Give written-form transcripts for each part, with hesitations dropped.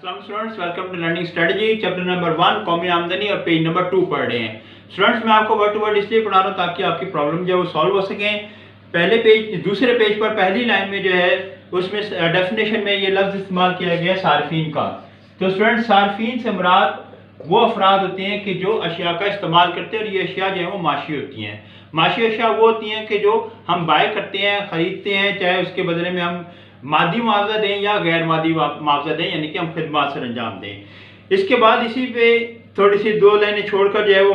अस्सलाम students, welcome to learning strategy. Chapter number 1 कौमी आमदनी और पेज नंबर 2 पढ़ रहे हैं। स्टूडेंट्स, मैं आपको वर्ड टू वर्ड इसलिए पढ़ा रहा हूँ ताकि आपकी प्रॉब्लम जो है वो सॉल्व हो सकें। दूसरे पेज पर पहली लाइन में जो है उसमें डेफिनेशन में ये लफ्ज इस्तेमाल किया गया है सार्फिन का। तो स्टूडेंट, सार्फिन से मुराद वो अफराद होते हैं कि जो अशिया का इस्तेमाल करते हैं, और ये अशिया जो है वो माशी होती हैं। माशी अशिया वो होती हैं कि जो हम बाय करते हैं, खरीदते हैं, चाहे उसके बदले में हम मादी मुआवजा दें या गैर मादी मुआवजा दें, यानी कि हम खिदमत से अंजाम दें। इसके बाद इसी पे थोड़ी सी दो लाइनें छोड़कर जो है वो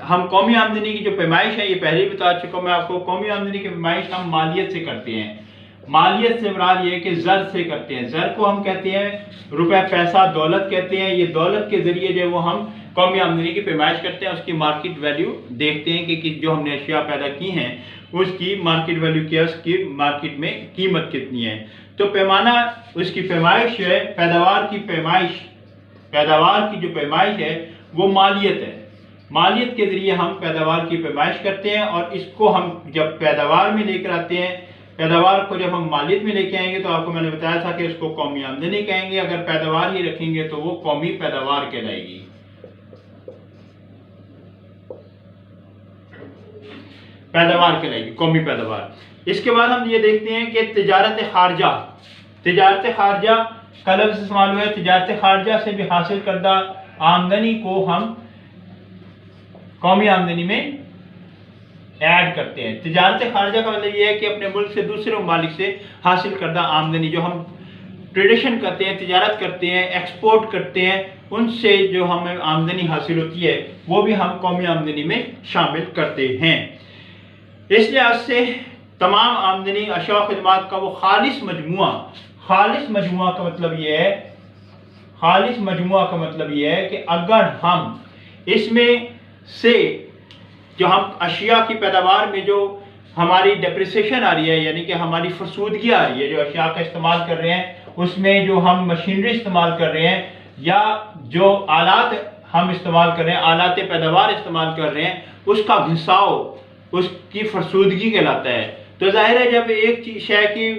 हम कौमी आमदनी की जो पैमाइश है, ये पहले ही बता चुका हूँ मैं आपको। कौमी आमदनी की पैमाइश हम मालियत से करते हैं। मालियत से मुराद ये है कि ज़र से करते हैं। ज़र को हम कहते हैं रुपए, पैसा, दौलत कहते हैं। ये दौलत के ज़रिए जो है वो हम कौमी आमदनी की पैमाइश करते हैं। उसकी मार्केट वैल्यू देखते हैं कि जो हमने अशिया पैदा की हैं उसकी मार्केट वैल्यू क्या है, उसकी मार्केट में कीमत कितनी है। तो पैमाना, उसकी पैमाइश है, पैदावार की पैमाइश, पैदावार की जो पैमाइश है वो मालियत है। मालियत के ज़रिए हम पैदावार की पैमाइश करते हैं, और इसको हम जब पैदावार में लेकर आते हैं, पैदावार को जब हम मालियत में लेके आएंगे तो आपको मैंने बताया था कि उसको कौमी आमदनी कहेंगे। अगर पैदावार ही रखेंगे तो वो कौमी पैदावार कहलाएगी। पैदावार कहलाएगी, कौमी पैदावार। इसके बाद हम ये देखते हैं कि तिजारत खारजा, तिजारत खारजा का लफ्ज़ इस्तेमाल हुआ है। तिजारत खारजा से भी हासिल करदा आमदनी को हम कौमी आमदनी में ऐड करते हैं। तिजारत खारजा का मतलब ये है कि अपने मुल्क से दूसरे ममालिक से हासिल करदा आमदनी, जो हम ट्रेडिशन करते हैं, तिजारत करते हैं, एक्सपोर्ट करते हैं, उनसे जो हमें आमदनी हासिल होती है वो भी हम कौमी आमदनी में शामिल करते हैं। इस लिहाज से तमाम आमदनी, अशिया और खिदमत का वो खालिस मजमुआ, खालिस मजमुआ का मतलब ये है, खालिस मजमुआ का मतलब ये है कि अगर हम इसमें से जो हम अशिया की पैदावार में जो हमारी डेप्रिसिएशन आ रही है, यानी कि हमारी फरसूदगी आ रही है, जो अशिया का इस्तेमाल कर रहे हैं उसमें जो हम मशीनरी इस्तेमाल कर रहे हैं या जो आलात हम इस्तेमाल कर रहे हैं, आलात पैदावार इस्तेमाल कर रहे हैं, उसका घिसाव उसकी फरसूदगी कहलाता है। तो जाहिर है जब एक शय की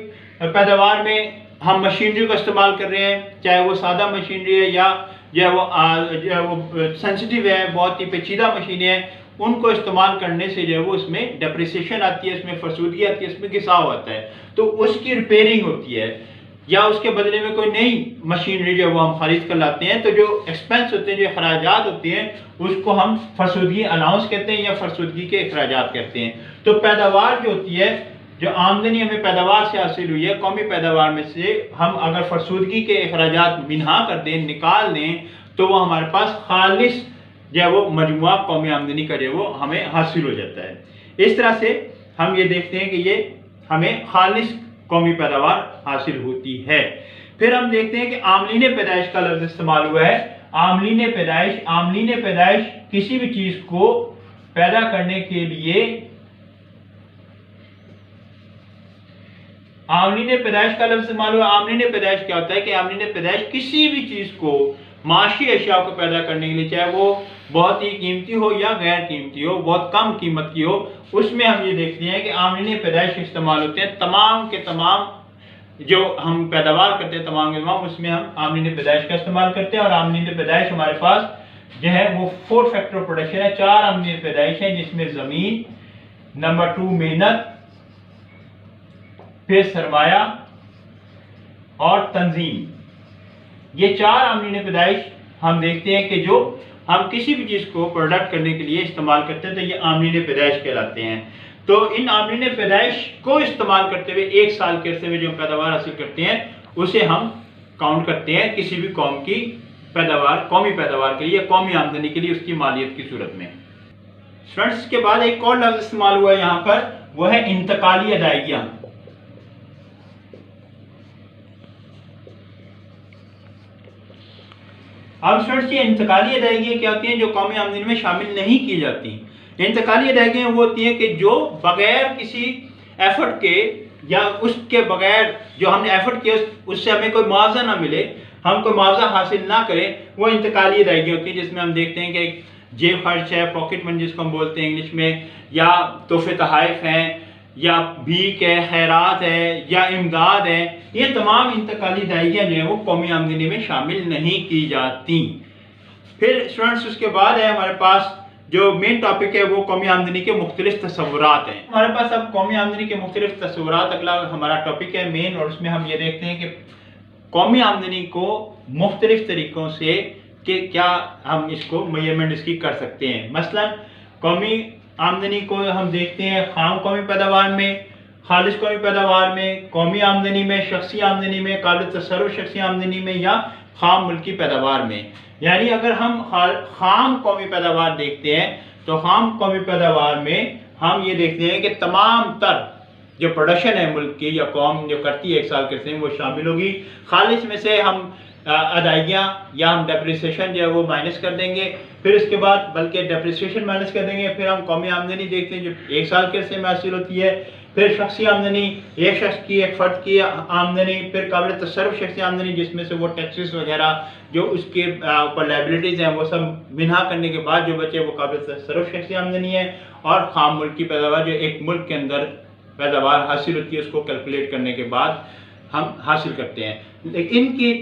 पैदावार में हम मशीनरी का इस्तेमाल कर रहे हैं, चाहे वो सादा मशीनरी है या जो है वो सेंसिटिव है, बहुत ही पेचीदा मशीनें हैं, उनको इस्तेमाल करने से जो है वो उसमें डेप्रिसिएशन आती है, उसमें फरसूदगी आती है, उसमें घिसाव आता है। तो उसकी रिपेयरिंग होती है या उसके बदले में कोई नई मशीनरी जो है वो हम खरीद कर लाते हैं। तो जो एक्सपेंस होते हैं, जो अखराजात होते हैं, उसको हम फरसूदगी अलाउंस कहते हैं या फरसूदगी के अखराजात कहते हैं। तो पैदावार जो होती है, जो आमदनी हमें पैदावार से हासिल हुई है, कौमी पैदावार में से हम अगर फरसूदगी के अखराजात मिन्हा कर दें, निकाल दें, तो वो हमारे पास खालिस जो है वो मजमुआ कौमी आमदनी का जो है वो हमें हासिल हो जाता है। इस तरह से हम ये देखते हैं कि ये हमें खालिस कौमी पैदावार हासिल होती है। फिर हम देखते हैं कि आमलीन पैदाइश का लफ्ज़ इस्तेमाल हुआ है। आमलीन पैदाइश, आमलीन पैदाइश किसी भी चीज को पैदा करने के लिए, आमलीन पैदाइश का लफ्ज़ इस्तेमाल हुआ। आमलीन पैदाइश क्या होता है कि आमलीन पैदाइश किसी भी चीज को, माशी अशिया को पैदा करने के लिए, चाहे वो बहुत ही कीमती हो या गैर कीमती हो, बहुत कम कीमत की हो, उसमें हम ये देखते हैं कि आमलीन पैदाइश इस्तेमाल होते हैं। तमाम के तमाम जो हम पैदावार करते हैं, तमाम के तमाम, उसमें हम आमलीन पैदाइश का इस्तेमाल करते हैं। और आमलीन पैदाइश हमारे पास जो है वो 4 फैक्टर ऑफ प्रोडक्शन है, 4 आमलीन पैदाइश है, जिसमें ज़मीन, नंबर 2 मेहनत, फिर सरमाया और तंजीम। ये 4 आमलीन पैदाइश हम देखते हैं कि जो हम किसी भी चीज़ को प्रोडक्ट करने के लिए इस्तेमाल करते हैं, तो ये आमलीन पैदाइश कहलाते हैं। तो इन आमलीन पैदाइश को इस्तेमाल करते हुए 1 साल के अरसे में जो पैदावार हासिल करते हैं उसे हम काउंट करते हैं किसी भी कौम की पैदावार, कौमी पैदावार के लिए, कौमी आमदनी के लिए, उसकी मालियत की सूरत में। स्टूडेंट्स, के बाद एक और लफ्ज़ इस्तेमाल हुआ है यहाँ पर, वो है इंतकाली अदायगियाँ। अब स्टूडेंट्स, ये इंतकाली अदायगियाँ क्या होती हैं जो कौमी आमदनी में शामिल नहीं की जाती। इंतकाली अदायगियाँ वो होती हैं कि जो बगैर किसी एफर्ट के या उसके बगैर जो हमने एफर्ट किया उससे हमें कोई मुआवजा ना मिले, हम कोई मुआवजा हासिल ना करें, वो इंतकाली अदायगियाँ होती हैं। जिसमें हम देखते हैं कि जेब खर्च है, पॉकेट मनी जिसको हम बोलते हैं इंग्लिश में, या तोहफे तोहाइफ हैं, या भीख है, खैरात है या इमदाद है, ये तमाम इंतकाली अदायगियाँ जो हैं वो कौमी आमदनी में शामिल नहीं की जाती। फिर स्टूडेंट्स उसके बाद है हमारे पास जो मेन टॉपिक है वो कौमी आमदनी के मुख्तलिफ तस्वुरात हैं। हमारे पास अब कौमी आमदनी के मुख्तलिफ तस्वुरात अगला हमारा टॉपिक है मेन, और उसमें हम ये देखते हैं कि कौमी आमदनी को मुख्तलिफ तरीक़ों से कि क्या हम इसको मेजरमेंट इसकी कर सकते हैं। मसलन कौमी आमदनी को हम देखते हैं खाम कौमी पैदावार में, खालिस कौमी पैदावार में, कौमी आमदनी में, शख्सी आमदनी में, काबिल तसर्रुफ शख्सी आमदनी में या खाम मुल्की पैदावार में। यानी अगर हम खाम कौमी पैदावार देखते हैं तो खाम कौमी पैदावार में हम ये देखते हैं कि तमाम तर जो प्रोडक्शन है मुल्क की या कौम जो करती है एक साल के में वो शामिल होगी। खालिस में से हम अदायगियाँ या हम डेप्रिसिएशन जो है वो माइनस कर देंगे, फिर उसके बाद बल्कि डेप्रिसिएशन माइनस कर देंगे, फिर हम कौमी आमदनी देखते हैं जो एक साल के अरसे में हासिल होती है, फिर शख्सी आमदनी एक शख्स की एक फ़र्द की आमदनी, फिर काबिल तसर्रुफ शख्सी आमदनी जिसमें से वो टैक्सेस वगैरह जो उसके ऊपर लाइबिलिटीज़ हैं वो सब मिन्हा करने के बाद जो बचे वो काबिल तसर्रुफ शख्सी आमदनी है, और खाम मुल्की पैदावार जो एक मुल्क के अंदर पैदावार हासिल होती है उसको कैलकुलेट करने के बाद हम हासिल करते हैं। लेकिन इनकी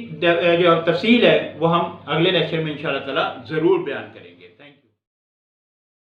जो तफसील है वो हम अगले लेक्चर में इंशाअल्लाह ताला ज़रूर बयान करेंगे।